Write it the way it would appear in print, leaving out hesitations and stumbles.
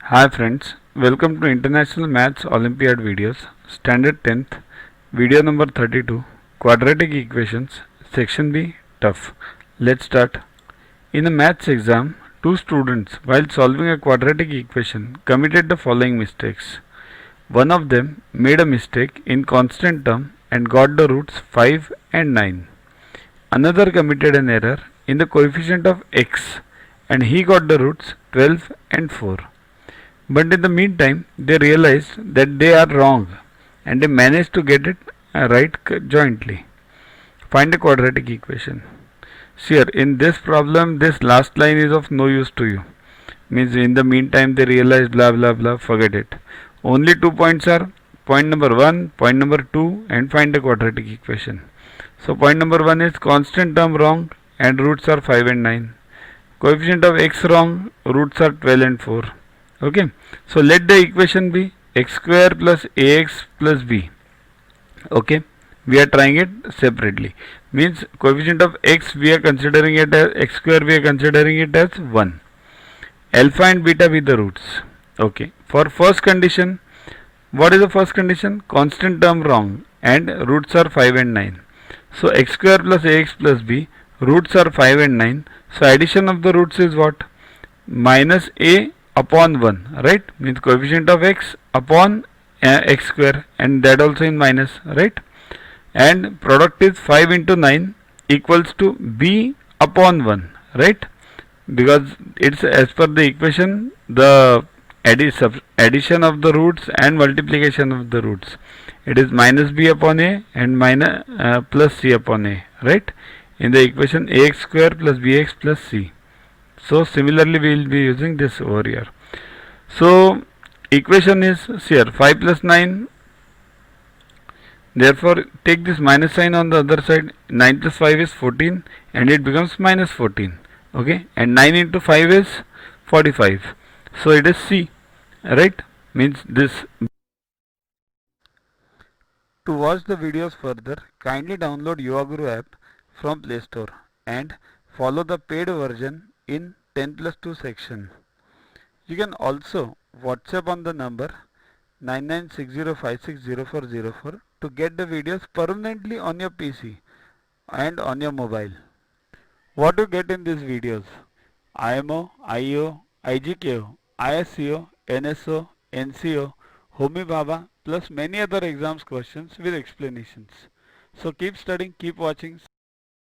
Hi friends, welcome to International Maths Olympiad videos, Standard 10th, video number 32, Quadratic Equations, Section B, Tough. Let's start. In a maths exam, two students, while solving a quadratic equation, committed the following mistakes. One of them made a mistake in constant term and got the roots 5 and 9. Another committed an error in the coefficient of x and he got the roots 12 and 4. But in the meantime, they realized that they are wrong and they managed to get it right jointly. Find a quadratic equation. See here, in this problem, this last line is of no use to you. Means in the meantime, they realized blah blah blah, forget it. Only 2 points are point number 1, point number 2, and find the quadratic equation. So, point number 1 is constant term wrong and roots are 5 and 9. Coefficient of x wrong, roots are 12 and 4. Okay, so let the equation be x square plus ax plus b. Okay, we are trying it separately. Means coefficient of x we are considering it as x square, we are considering it as 1. Alpha and beta be the roots. Okay, for first condition, what is the first condition? Constant term wrong and roots are 5 and 9. So x square plus ax plus b, roots are 5 and 9. So addition of the roots is what? Minus a upon 1, right? Means coefficient of x upon x square, and that also in minus, right? And product is 5 into 9 equals to b upon 1, right? Because it's as per the equation, the addition of the roots and multiplication of the roots. It is minus b upon a and minus plus c upon a, right? In the equation ax square plus bx plus c. So similarly we will be using this over here. So equation is here 5 plus 9. Therefore take this minus sign on the other side. 9 plus 5 is 14 and it becomes minus 14. Okay, and 9 into 5 is 45. So it is C, right? Means this. To watch the videos further, kindly download YuvaGuru app from Play Store and follow the paid version in 10 plus 2 section. You can also WhatsApp on the number 9960560404 to get the videos permanently on your PC and on your mobile. What you get in these videos? IMO, IO, IGKO, ISCO, NSO, NCO, Homi Bhabha plus many other exams questions with explanations. So keep studying, keep watching.